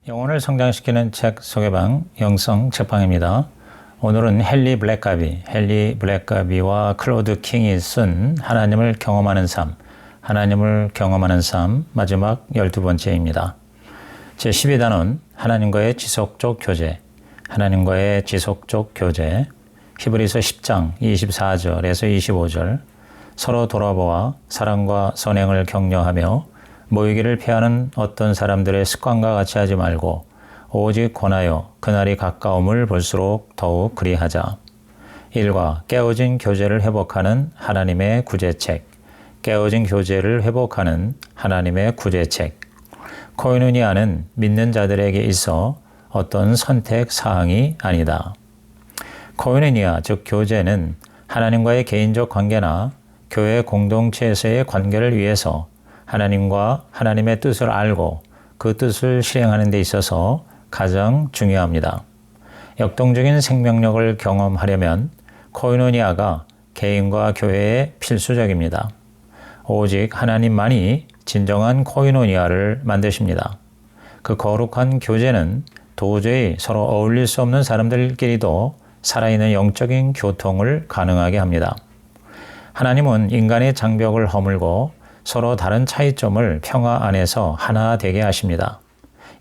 영혼을 성장시키는 책 소개방 영성 책방입니다. 오늘은 헨리 블랙가비와 클로드 킹이 쓴 하나님을 경험하는 삶 마지막 12번째입니다. 제12단원 하나님과의 지속적 교제 히브리서 10장 24절에서 25절 서로 돌아보아 사랑과 선행을 격려하며 모이기를 피하는 어떤 사람들의 습관과 같이 하지 말고 오직 권하여 그날이 가까움을 볼수록 더욱 그리하자. 1과 깨어진 교제를 회복하는 하나님의 구제책 코이누니아는 믿는 자들에게 있어 어떤 선택 사항이 아니다. 코이누니아 즉 교제는 하나님과의 개인적 관계나 교회 공동체에서의 관계를 위해서 하나님과 하나님의 뜻을 알고 그 뜻을 실행하는 데 있어서 가장 중요합니다. 역동적인 생명력을 경험하려면 코이노니아가 개인과 교회에 필수적입니다. 오직 하나님만이 진정한 코이노니아를 만드십니다. 그 거룩한 교제는 도저히 서로 어울릴 수 없는 사람들끼리도 살아있는 영적인 교통을 가능하게 합니다. 하나님은 인간의 장벽을 허물고 서로 다른 차이점을 평화 안에서 하나 되게 하십니다.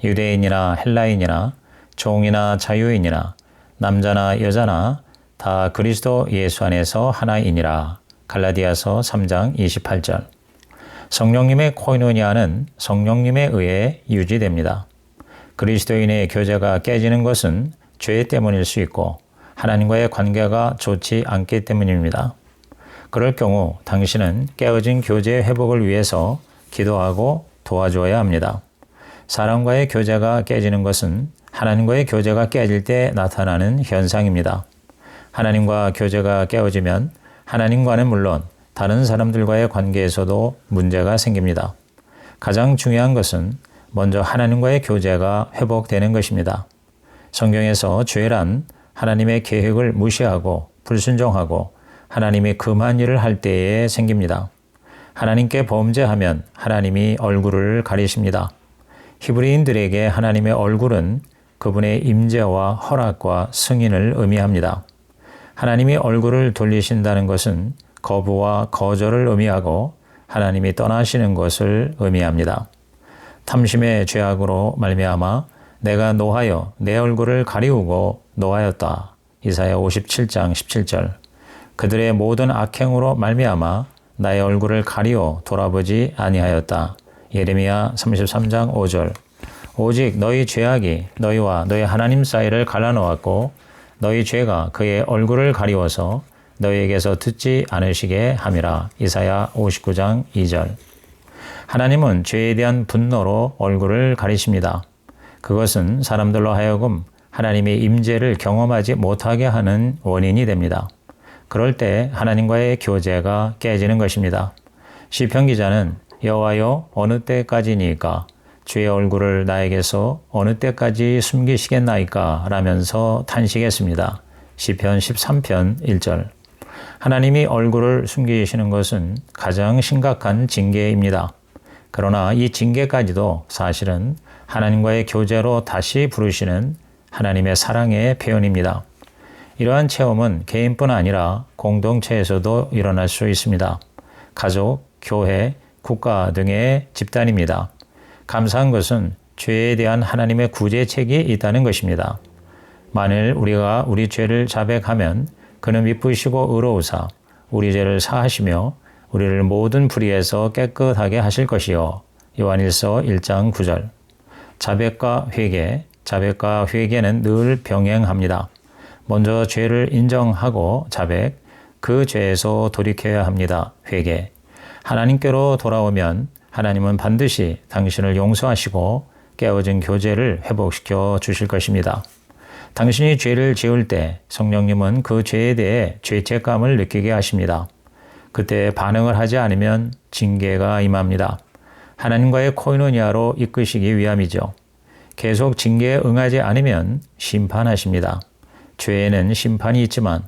유대인이나 헬라인이나 종이나 자유인이나 남자나 여자나 다 그리스도 예수 안에서 하나이니라. 갈라디아서 3장 28절. 성령님의 코이노니아는 성령님에 의해 유지됩니다. 그리스도인의 교제가 깨지는 것은 죄 때문일 수 있고 하나님과의 관계가 좋지 않기 때문입니다. 그럴 경우 당신은 깨어진 교제의 회복을 위해서 기도하고 도와줘야 합니다. 사람과의 교제가 깨지는 것은 하나님과의 교제가 깨질 때 나타나는 현상입니다. 하나님과 교제가 깨어지면 하나님과는 물론 다른 사람들과의 관계에서도 문제가 생깁니다. 가장 중요한 것은 먼저 하나님과의 교제가 회복되는 것입니다. 성경에서 죄란 하나님의 계획을 무시하고 불순종하고 하나님이 금한 일을 할 때에 생깁니다. 하나님께 범죄하면 하나님이 얼굴을 가리십니다. 히브리인들에게 하나님의 얼굴은 그분의 임재와 허락과 승인을 의미합니다. 하나님이 얼굴을 돌리신다는 것은 거부와 거절을 의미하고 하나님이 떠나시는 것을 의미합니다. 탐심의 죄악으로 말미암아 내가 노하여 내 얼굴을 가리우고 노하였다. 이사야 57장 17절. 그들의 모든 악행으로 말미암아 나의 얼굴을 가리워 돌아보지 아니하였다. 예레미야 33장 5절. 오직 너희 죄악이 너희와 너희 하나님 사이를 갈라놓았고 너희 죄가 그의 얼굴을 가리워서 너희에게서 듣지 않으시게 함이라. 이사야 59장 2절. 하나님은 죄에 대한 분노로 얼굴을 가리십니다. 그것은 사람들로 하여금 하나님의 임재를 경험하지 못하게 하는 원인이 됩니다. 그럴 때 하나님과의 교제가 깨지는 것입니다. 시편 기자는 여호와여 어느 때까지니까 주의 얼굴을 나에게서 어느 때까지 숨기시겠나이까 라면서 탄식했습니다. 시편 13편 1절. 하나님이 얼굴을 숨기시는 것은 가장 심각한 징계입니다. 그러나 이 징계까지도 사실은 하나님과의 교제로 다시 부르시는 하나님의 사랑의 표현입니다. 이러한 체험은 개인뿐 아니라 공동체에서도 일어날 수 있습니다. 가족, 교회, 국가 등의 집단입니다. 감사한 것은 죄에 대한 하나님의 구제책이 있다는 것입니다. 만일 우리가 우리 죄를 자백하면 그는 미쁘시고 의로우사 우리 죄를 사하시며 우리를 모든 불의에서 깨끗하게 하실 것이요. 요한일서 1장 9절. 자백과 회개는 늘 병행합니다. 먼저 죄를 인정하고 자백, 그 죄에서 돌이켜야 합니다. 회개. 하나님께로 돌아오면 하나님은 반드시 당신을 용서하시고 깨어진 교제를 회복시켜 주실 것입니다. 당신이 죄를 지을 때 성령님은 그 죄에 대해 죄책감을 느끼게 하십니다. 그때 반응을 하지 않으면 징계가 임합니다. 하나님과의 코이노니아로 이끄시기 위함이죠. 계속 징계에 응하지 않으면 심판하십니다. 죄에는 심판이 있지만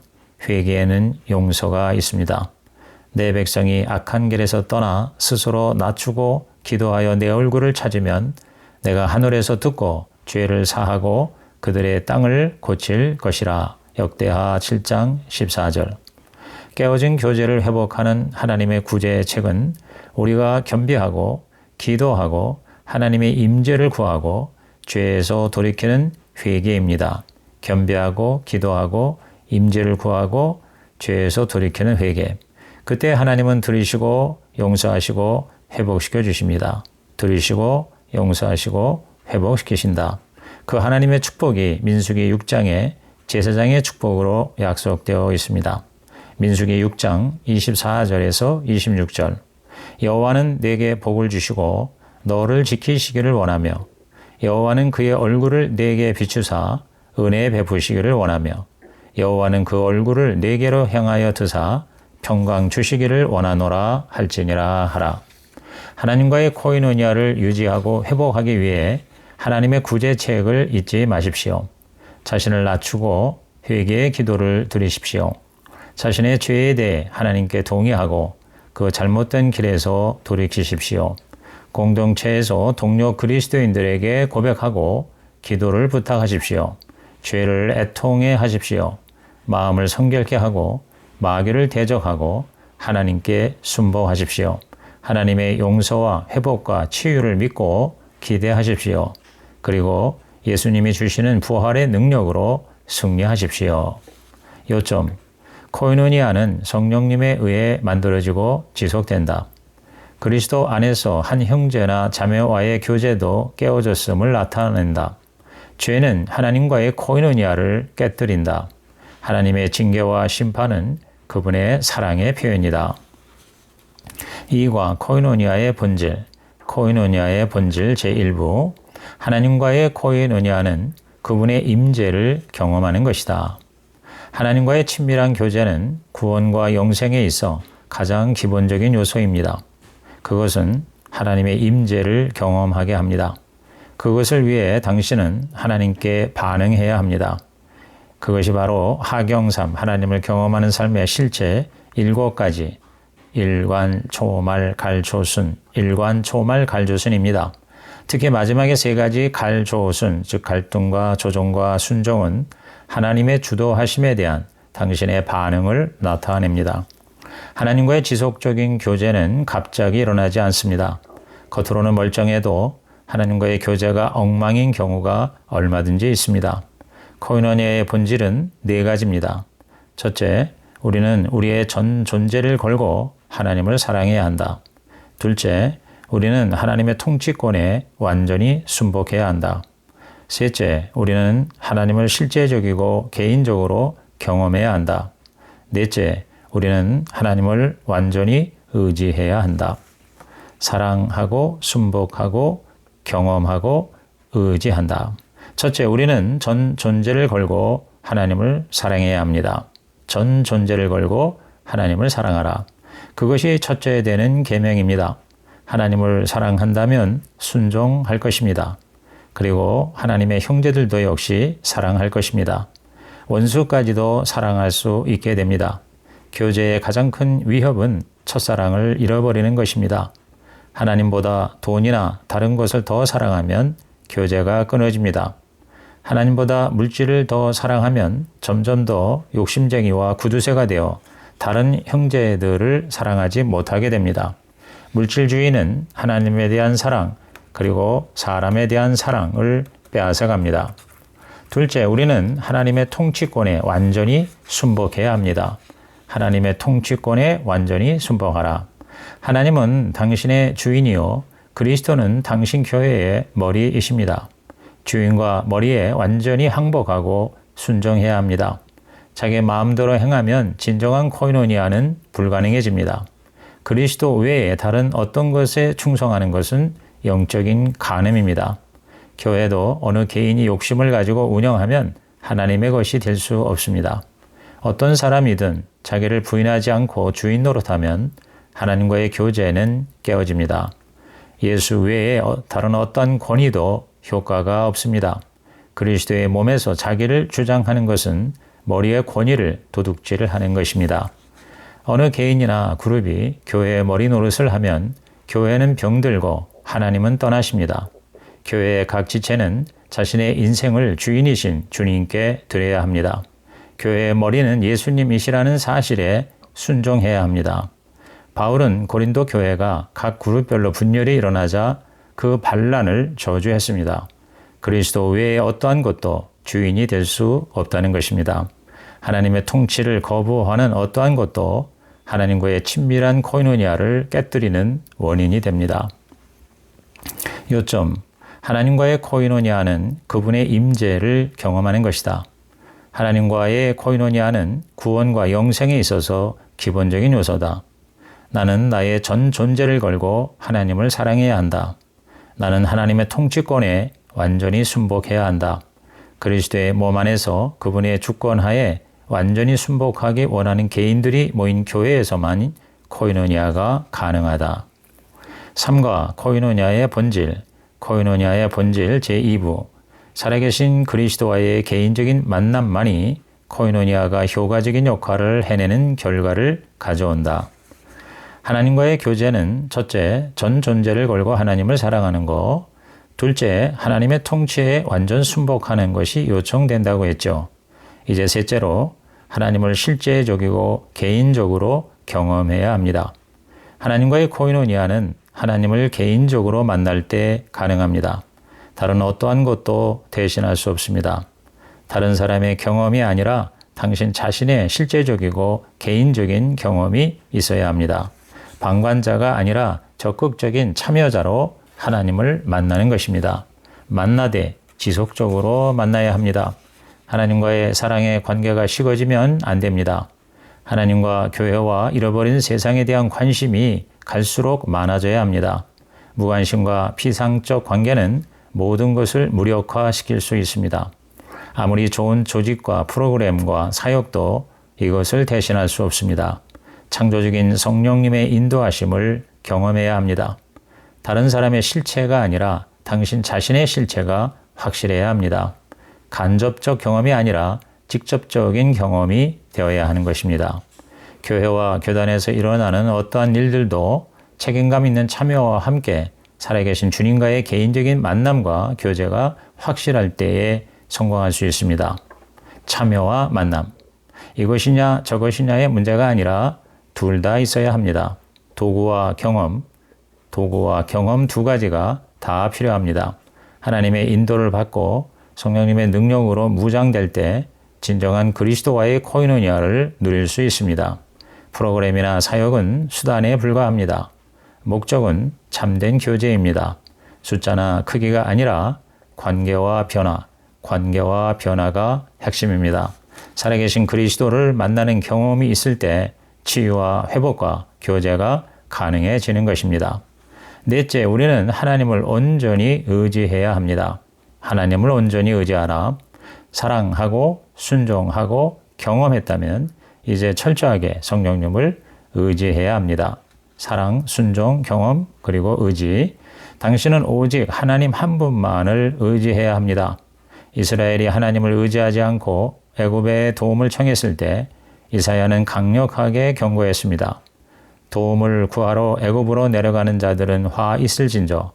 회개에는 용서가 있습니다. 내 백성이 악한 길에서 떠나 스스로 낮추고 기도하여 내 얼굴을 찾으면 내가 하늘에서 듣고 죄를 사하고 그들의 땅을 고칠 것이라. 역대하 7장 14절. 깨어진 교제를 회복하는 하나님의 구제의 책은 우리가 겸비하고 기도하고 하나님의 임재를 구하고 죄에서 돌이키는 회개입니다. 겸비하고 기도하고 임재를 구하고 죄에서 돌이키는 회개. 그때 하나님은 들으시고 용서하시고 회복시켜 주십니다. 들으시고 용서하시고 회복시키신다. 그 하나님의 축복이 민수기 6장에 제사장의 축복으로 약속되어 있습니다. 민수기 6장 24절에서 26절. 여호와는 내게 복을 주시고 너를 지키시기를 원하며 여호와는 그의 얼굴을 내게 비추사 은혜 베푸시기를 원하며 여호와는 그 얼굴을 내게로 향하여 드사 평강 주시기를 원하노라 할지니라 하라. 하나님과의 코이노니아를 유지하고 회복하기 위해 하나님의 구제책을 잊지 마십시오. 자신을 낮추고 회개의 기도를 드리십시오. 자신의 죄에 대해 하나님께 동의하고 그 잘못된 길에서 돌이키십시오. 공동체에서 동료 그리스도인들에게 고백하고 기도를 부탁하십시오. 죄를 애통해 하십시오. 마음을 성결케 하고 마귀를 대적하고 하나님께 순복하십시오. 하나님의 용서와 회복과 치유를 믿고 기대하십시오. 그리고 예수님이 주시는 부활의 능력으로 승리하십시오. 요점. 코이노니아는 성령님에 의해 만들어지고 지속된다. 그리스도 안에서 한 형제나 자매와의 교제도 깨어졌음을 나타낸다. 죄는 하나님과의 코이노니아를 깨뜨린다. 하나님의 징계와 심판은 그분의 사랑의 표현이다. 2과 코이노니아의 본질. 코이노니아의 본질 제1부. 하나님과의 코이노니아는 그분의 임재를 경험하는 것이다. 하나님과의 친밀한 교제는 구원과 영생에 있어 가장 기본적인 요소입니다. 그것은 하나님의 임재를 경험하게 합니다. 그것을 위해 당신은 하나님께 반응해야 합니다. 그것이 바로 하경3 하나님을 경험하는 삶의 실체 7가지 일관, 초말, 갈초순, 일관, 초말, 갈조순입니다. 특히 마지막에 3가지 갈조순, 즉 갈등과 조종과 순종은 하나님의 주도하심에 대한 당신의 반응을 나타냅니다. 하나님과의 지속적인 교제는 갑자기 일어나지 않습니다. 겉으로는 멀쩡해도 하나님과의 교제가 엉망인 경우가 얼마든지 있습니다. 코이노니아의 본질은 4가지입니다. 첫째, 우리는 우리의 전 존재를 걸고 하나님을 사랑해야 한다. 둘째, 우리는 하나님의 통치권에 완전히 순복해야 한다. 셋째, 우리는 하나님을 실제적이고 개인적으로 경험해야 한다. 넷째, 우리는 하나님을 완전히 의지해야 한다. 사랑하고 순복하고 경험하고 의지한다. 첫째, 우리는 전 존재를 걸고 하나님을 사랑해야 합니다. 전 존재를 걸고 하나님을 사랑하라. 그것이 첫째 되는 계명입니다. 하나님을 사랑한다면 순종할 것입니다. 그리고 하나님의 형제들도 역시 사랑할 것입니다. 원수까지도 사랑할 수 있게 됩니다. 교제의 가장 큰 위협은 첫사랑을 잃어버리는 것입니다. 하나님보다 돈이나 다른 것을 더 사랑하면 교제가 끊어집니다. 하나님보다 물질을 더 사랑하면 점점 더 욕심쟁이와 구두쇠가 되어 다른 형제들을 사랑하지 못하게 됩니다. 물질주의는 하나님에 대한 사랑, 그리고 사람에 대한 사랑을 빼앗아갑니다. 둘째, 우리는 하나님의 통치권에 완전히 순복해야 합니다. 하나님의 통치권에 완전히 순복하라. 하나님은 당신의 주인이요 그리스도는 당신 교회의 머리이십니다. 주인과 머리에 완전히 항복하고 순종해야 합니다. 자기 마음대로 행하면 진정한 코이노니아는 불가능해집니다. 그리스도 외에 다른 어떤 것에 충성하는 것은 영적인 간음입니다. 교회도 어느 개인이 욕심을 가지고 운영하면 하나님의 것이 될 수 없습니다. 어떤 사람이든 자기를 부인하지 않고 주인 노릇하면 하나님과의 교제는 깨어집니다. 예수 외에 다른 어떤 권위도 효과가 없습니다. 그리스도의 몸에서 자기를 주장하는 것은 머리의 권위를 도둑질을 하는 것입니다. 어느 개인이나 그룹이 교회의 머리 노릇을 하면 교회는 병들고 하나님은 떠나십니다. 교회의 각 지체는 자신의 인생을 주인이신 주님께 드려야 합니다. 교회의 머리는 예수님이시라는 사실에 순종해야 합니다. 바울은 고린도 교회가 각 그룹별로 분열이 일어나자 그 반란을 저주했습니다. 그리스도 외에 어떠한 것도 주인이 될 수 없다는 것입니다. 하나님의 통치를 거부하는 어떠한 것도 하나님과의 친밀한 코이노니아를 깨뜨리는 원인이 됩니다. 요점, 하나님과의 코이노니아는 그분의 임재를 경험하는 것이다. 하나님과의 코이노니아는 구원과 영생에 있어서 기본적인 요소다. 나는 나의 전 존재를 걸고 하나님을 사랑해야 한다. 나는 하나님의 통치권에 완전히 순복해야 한다. 그리스도의 몸 안에서 그분의 주권하에 완전히 순복하기 원하는 개인들이 모인 교회에서만 코이노니아가 가능하다. 3과 코이노니아의 본질 제2부, 살아계신 그리스도와의 개인적인 만남만이 코이노니아가 효과적인 역할을 해내는 결과를 가져온다. 하나님과의 교제는 첫째, 전 존재를 걸고 하나님을 사랑하는 것, 둘째, 하나님의 통치에 완전 순복하는 것이 요청된다고 했죠. 이제 셋째로, 하나님을 실제적이고 개인적으로 경험해야 합니다. 하나님과의 코이노니아는 하나님을 개인적으로 만날 때 가능합니다. 다른 어떠한 것도 대신할 수 없습니다. 다른 사람의 경험이 아니라 당신 자신의 실제적이고 개인적인 경험이 있어야 합니다. 방관자가 아니라 적극적인 참여자로 하나님을 만나는 것입니다. 만나되 지속적으로 만나야 합니다. 하나님과의 사랑의 관계가 식어지면 안 됩니다. 하나님과 교회와 잃어버린 세상에 대한 관심이 갈수록 많아져야 합니다. 무관심과 피상적 관계는 모든 것을 무력화시킬 수 있습니다. 아무리 좋은 조직과 프로그램과 사역도 이것을 대신할 수 없습니다. 창조적인 성령님의 인도하심을 경험해야 합니다. 다른 사람의 실체가 아니라 당신 자신의 실체가 확실해야 합니다. 간접적 경험이 아니라 직접적인 경험이 되어야 하는 것입니다. 교회와 교단에서 일어나는 어떠한 일들도 책임감 있는 참여와 함께 살아계신 주님과의 개인적인 만남과 교제가 확실할 때에 성공할 수 있습니다. 참여와 만남. 이것이냐 저것이냐의 문제가 아니라 둘 다 있어야 합니다. 도구와 경험 두 가지가 다 필요합니다. 하나님의 인도를 받고 성령님의 능력으로 무장될 때 진정한 그리스도와의 코이노니아를 누릴 수 있습니다. 프로그램이나 사역은 수단에 불과합니다. 목적은 참된 교제입니다. 숫자나 크기가 아니라 관계와 변화가 핵심입니다. 살아계신 그리스도를 만나는 경험이 있을 때 치유와 회복과 교제가 가능해지는 것입니다. 넷째, 우리는 하나님을 온전히 의지해야 합니다. 하나님을 온전히 의지하라. 사랑하고 순종하고 경험했다면 이제 철저하게 성령님을 의지해야 합니다. 사랑, 순종, 경험, 그리고 의지. 당신은 오직 하나님 한 분만을 의지해야 합니다. 이스라엘이 하나님을 의지하지 않고 애굽의 도움을 청했을 때 이사야는 강력하게 경고했습니다. 도움을 구하러 애굽으로 내려가는 자들은 화 있을진저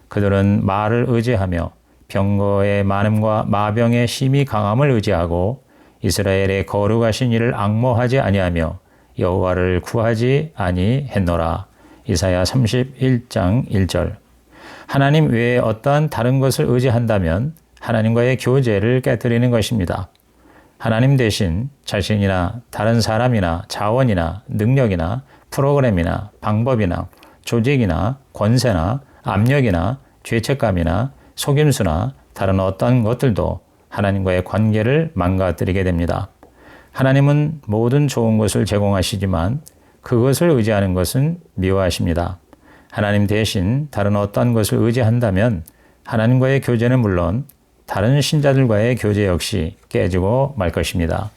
그들은 말을 의지하며 병거의 많음과 마병의 심히 강함을 의지하고 이스라엘의 거룩하신 이를 앙모하지 아니하며 여호와를 구하지 아니했노라. 이사야 31장 1절. 하나님 외에 어떠한 다른 것을 의지한다면 하나님과의 교제를 깨뜨리는 것입니다. 하나님 대신 자신이나 다른 사람이나 자원이나 능력이나 프로그램이나 방법이나 조직이나 권세나 압력이나 죄책감이나 속임수나 다른 어떤 것들도 하나님과의 관계를 망가뜨리게 됩니다. 하나님은 모든 좋은 것을 제공하시지만 그것을 의지하는 것은 미워하십니다. 하나님 대신 다른 어떤 것을 의지한다면 하나님과의 교제는 물론 다른 신자들과의 교제 역시 깨지고 말 것입니다.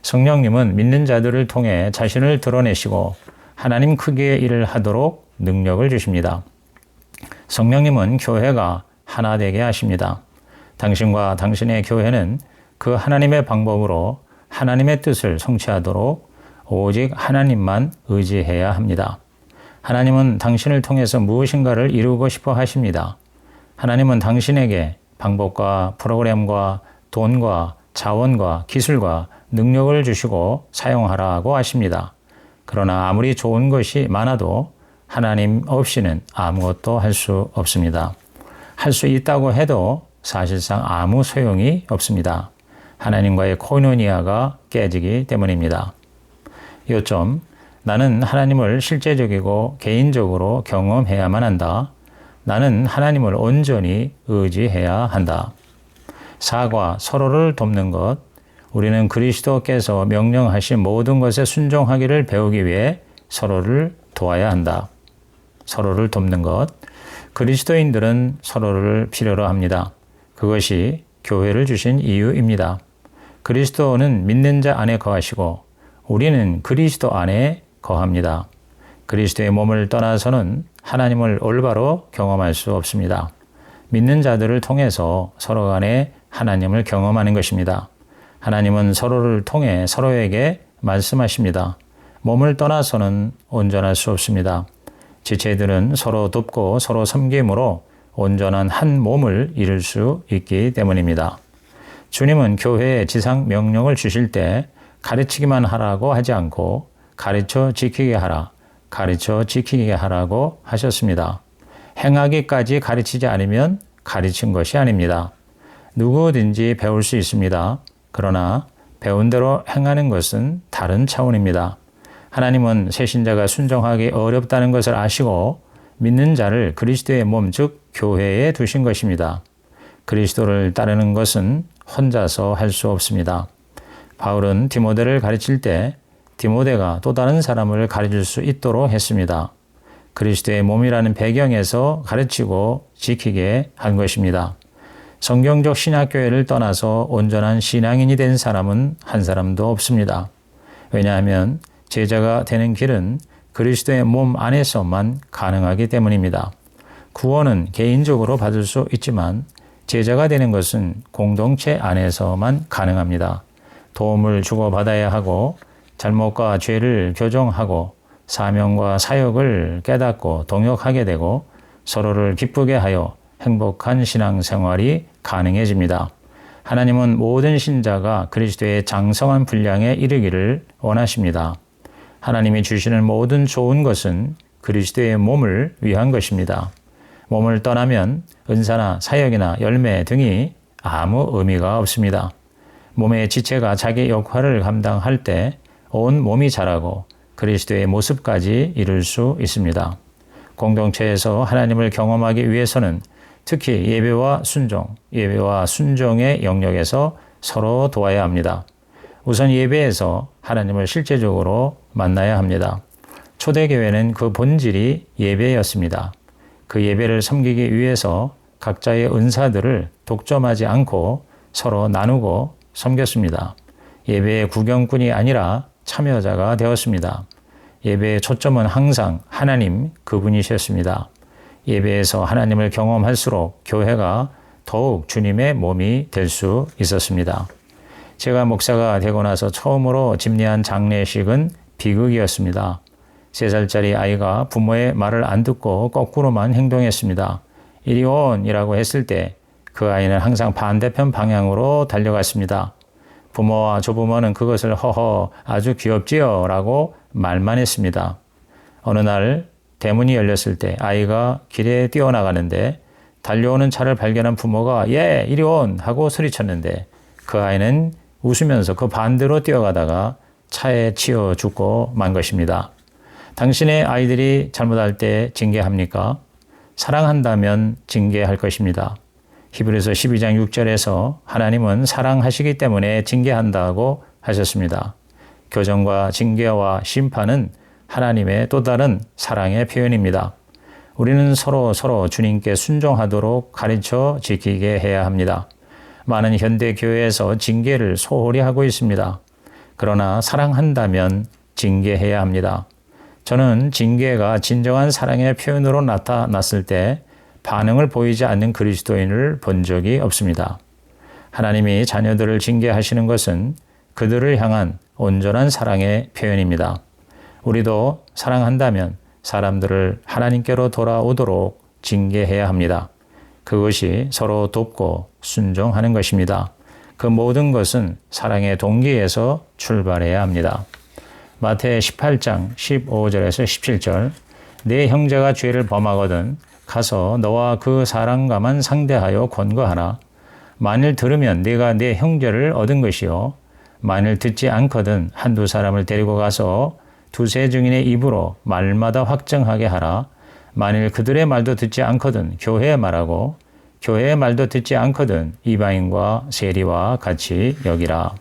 성령님은 믿는 자들을 통해 자신을 드러내시고 하나님 크기의 일을 하도록 능력을 주십니다. 성령님은 교회가 하나 되게 하십니다. 당신과 당신의 교회는 그 하나님의 방법으로 하나님의 뜻을 성취하도록 오직 하나님만 의지해야 합니다. 하나님은 당신을 통해서 무엇인가를 이루고 싶어 하십니다. 하나님은 당신에게 방법과 프로그램과 돈과 자원과 기술과 능력을 주시고 사용하라고 하십니다. 그러나 아무리 좋은 것이 많아도 하나님 없이는 아무것도 할 수 없습니다. 할 수 있다고 해도 사실상 아무 소용이 없습니다. 하나님과의 코이노니아가 깨지기 때문입니다. 요점, 나는 하나님을 실제적이고 개인적으로 경험해야만 한다. 나는 하나님을 온전히 의지해야 한다. 사과, 서로를 돕는 것. 우리는 그리스도께서 명령하신 모든 것에 순종하기를 배우기 위해 서로를 도와야 한다. 서로를 돕는 것. 그리스도인들은 서로를 필요로 합니다. 그것이 교회를 주신 이유입니다. 그리스도는 믿는 자 안에 거하시고 우리는 그리스도 안에 거합니다. 그리스도의 몸을 떠나서는 하나님을 올바로 경험할 수 없습니다. 믿는 자들을 통해서 서로 간에 하나님을 경험하는 것입니다. 하나님은 서로를 통해 서로에게 말씀하십니다. 몸을 떠나서는 온전할 수 없습니다. 지체들은 서로 돕고 서로 섬김으로 온전한 한 몸을 이룰 수 있기 때문입니다. 주님은 교회에 지상 명령을 주실 때 가르치기만 하라고 하지 않고 가르쳐 지키게 하라, 가르쳐 지키게 하라고 하셨습니다. 행하기까지 가르치지 않으면 가르친 것이 아닙니다. 누구든지 배울 수 있습니다. 그러나 배운 대로 행하는 것은 다른 차원입니다. 하나님은 새신자가 순종하기 어렵다는 것을 아시고 믿는 자를 그리스도의 몸, 즉 교회에 두신 것입니다. 그리스도를 따르는 것은 혼자서 할 수 없습니다. 바울은 디모데를 가르칠 때 디모데가 또 다른 사람을 가르칠 수 있도록 했습니다. 그리스도의 몸이라는 배경에서 가르치고 지키게 한 것입니다. 성경적 신학교회를 떠나서 온전한 신앙인이 된 사람은 한 사람도 없습니다. 왜냐하면 제자가 되는 길은 그리스도의 몸 안에서만 가능하기 때문입니다. 구원은 개인적으로 받을 수 있지만 제자가 되는 것은 공동체 안에서만 가능합니다. 도움을 주고받아야 하고 잘못과 죄를 교정하고 사명과 사역을 깨닫고 동역하게 되고 서로를 기쁘게 하여 행복한 신앙생활이 가능해집니다. 하나님은 모든 신자가 그리스도의 장성한 분량에 이르기를 원하십니다. 하나님이 주시는 모든 좋은 것은 그리스도의 몸을 위한 것입니다. 몸을 떠나면 은사나 사역이나 열매 등이 아무 의미가 없습니다. 몸의 지체가 자기 역할을 감당할 때 온 몸이 자라고 그리스도의 모습까지 이룰 수 있습니다. 공동체에서 하나님을 경험하기 위해서는 특히 예배와 순종의 영역에서 서로 도와야 합니다. 우선 예배에서 하나님을 실제적으로 만나야 합니다. 초대교회는 그 본질이 예배였습니다. 그 예배를 섬기기 위해서 각자의 은사들을 독점하지 않고 서로 나누고 섬겼습니다. 예배의 구경꾼이 아니라 참여자가 되었습니다. 예배의 초점은 항상 하나님 그분이셨습니다. 예배에서 하나님을 경험할수록 교회가 더욱 주님의 몸이 될 수 있었습니다. 제가 목사가 되고 나서 처음으로 집례한 장례식은 비극이었습니다. 3살짜리 아이가 부모의 말을 안 듣고 거꾸로만 행동했습니다. 이리 온이라고 했을 때 그 아이는 항상 반대편 방향으로 달려갔습니다. 부모와 조부모는 그것을 허허 아주 귀엽지요 라고 말만 했습니다. 어느 날 대문이 열렸을 때 아이가 길에 뛰어나가는데 달려오는 차를 발견한 부모가 예 이리 온 하고 소리쳤는데 그 아이는 웃으면서 그 반대로 뛰어가다가 차에 치여 죽고 만 것입니다. 당신의 아이들이 잘못할 때 징계합니까? 사랑한다면 징계할 것입니다. 히브리서 12장 6절에서 하나님은 사랑하시기 때문에 징계한다고 하셨습니다. 교정과 징계와 심판은 하나님의 또 다른 사랑의 표현입니다. 우리는 서로 주님께 순종하도록 가르쳐 지키게 해야 합니다. 많은 현대 교회에서 징계를 소홀히 하고 있습니다. 그러나 사랑한다면 징계해야 합니다. 저는 징계가 진정한 사랑의 표현으로 나타났을 때 반응을 보이지 않는 그리스도인을 본 적이 없습니다. 하나님이 자녀들을 징계하시는 것은 그들을 향한 온전한 사랑의 표현입니다. 우리도 사랑한다면 사람들을 하나님께로 돌아오도록 징계해야 합니다. 그것이 서로 돕고 순종하는 것입니다. 그 모든 것은 사랑의 동기에서 출발해야 합니다. 마태 18장 15절에서 17절 내 형제가 죄를 범하거든 가서 너와 그 사람과만 상대하여 권고하라. 만일 들으면 네가 내 형제를 얻은 것이요 만일 듣지 않거든 한두 사람을 데리고 가서 두세 증인의 입으로 말마다 확정하게 하라. 만일 그들의 말도 듣지 않거든 교회에 말하고 교회의 말도 듣지 않거든 이방인과 세리와 같이 여기라.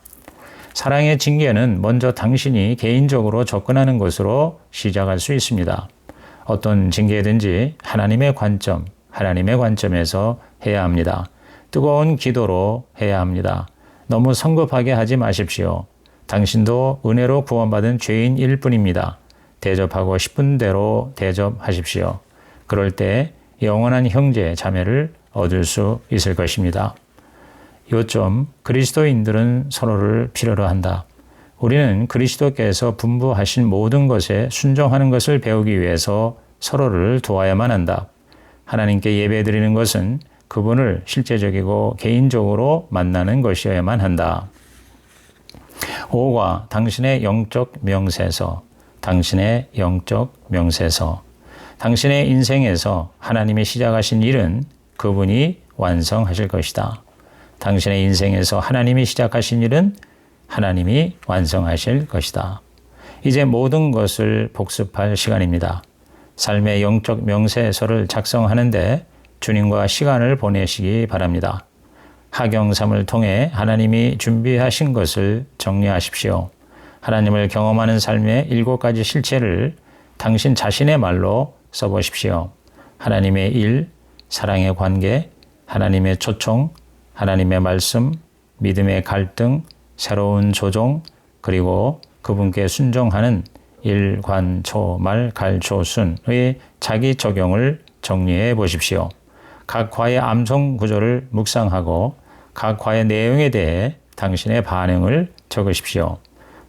사랑의 징계는 먼저 당신이 개인적으로 접근하는 것으로 시작할 수 있습니다. 어떤 징계든지 하나님의 관점에서 해야 합니다. 뜨거운 기도로 해야 합니다. 너무 성급하게 하지 마십시오. 당신도 은혜로 구원받은 죄인일 뿐입니다. 대접하고 싶은 대로 대접하십시오. 그럴 때 영원한 형제, 자매를 얻을 수 있을 것입니다. 요점, 그리스도인들은 서로를 필요로 한다. 우리는 그리스도께서 분부하신 모든 것에 순종하는 것을 배우기 위해서 서로를 도와야만 한다. 하나님께 예배드리는 것은 그분을 실제적이고 개인적으로 만나는 것이어야만 한다. 5과 당신의 영적 명세서, 당신의 인생에서 하나님이 시작하신 일은 그분이 완성하실 것이다. 당신의 인생에서 하나님이 시작하신 일은 하나님이 완성하실 것이다. 이제 모든 것을 복습할 시간입니다. 삶의 영적 명세서를 작성하는데 주님과 시간을 보내시기 바랍니다. 하경삼을 통해 하나님이 준비하신 것을 정리하십시오. 하나님을 경험하는 삶의 7가지 실체를 당신 자신의 말로 써보십시오. 하나님의 일, 사랑의 관계, 하나님의 초청, 하나님의 말씀, 믿음의 갈등, 새로운 조종, 그리고 그분께 순종하는 일, 관, 초, 말, 갈, 조, 순의 자기 적용을 정리해 보십시오. 각 과의 암송 구조를 묵상하고 각 과의 내용에 대해 당신의 반응을 적으십시오.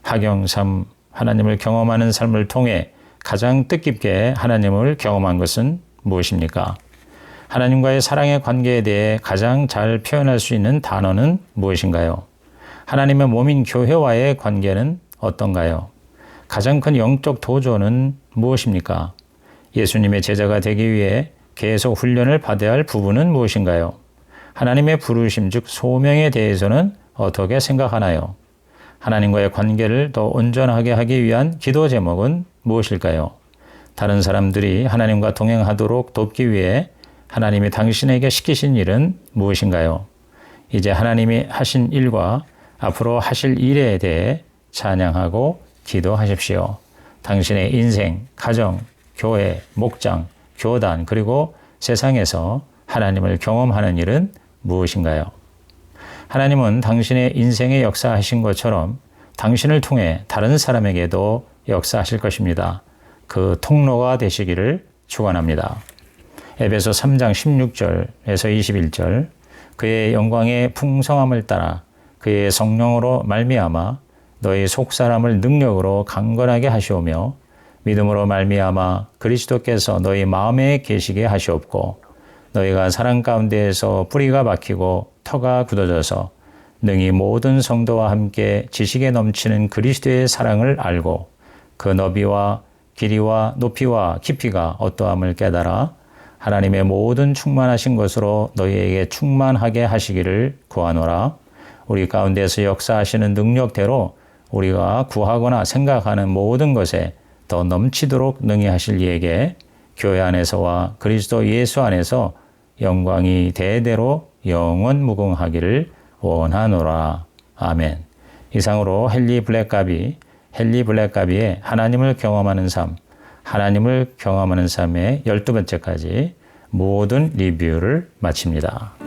하경삼, 하나님을 경험하는 삶을 통해 가장 뜻깊게 하나님을 경험한 것은 무엇입니까? 하나님과의 사랑의 관계에 대해 가장 잘 표현할 수 있는 단어는 무엇인가요? 하나님의 몸인 교회와의 관계는 어떤가요? 가장 큰 영적 도전은 무엇입니까? 예수님의 제자가 되기 위해 계속 훈련을 받아야 할 부분은 무엇인가요? 하나님의 부르심, 즉 소명에 대해서는 어떻게 생각하나요? 하나님과의 관계를 더 온전하게 하기 위한 기도 제목은 무엇일까요? 다른 사람들이 하나님과 동행하도록 돕기 위해 하나님이 당신에게 시키신 일은 무엇인가요? 이제 하나님이 하신 일과 앞으로 하실 일에 대해 찬양하고 기도하십시오. 당신의 인생, 가정, 교회, 목장, 교단, 그리고 세상에서 하나님을 경험하는 일은 무엇인가요? 하나님은 당신의 인생에 역사하신 것처럼 당신을 통해 다른 사람에게도 역사하실 것입니다. 그 통로가 되시기를 축원합니다. 에베소 3장 16절에서 21절 그의 영광의 풍성함을 따라 그의 성령으로 말미암아 너희 속사람을 능력으로 강건하게 하시오며 믿음으로 말미암아 그리스도께서 너희 마음에 계시게 하시옵고 너희가 사랑 가운데에서 뿌리가 박히고 터가 굳어져서 능히 모든 성도와 함께 지식에 넘치는 그리스도의 사랑을 알고 그 너비와 길이와 높이와 깊이가 어떠함을 깨달아 하나님의 모든 충만하신 것으로 너희에게 충만하게 하시기를 구하노라. 우리 가운데서 역사하시는 능력대로 우리가 구하거나 생각하는 모든 것에 더 넘치도록 능히 하실 이에게 교회 안에서와 그리스도 예수 안에서 영광이 대대로 영원 무궁하기를 원하노라. 아멘. 이상으로 헨리 블랙가비의 하나님을 경험하는 삶, 하나님을 경험하는 삶의 12번째까지 모든 리뷰를 마칩니다.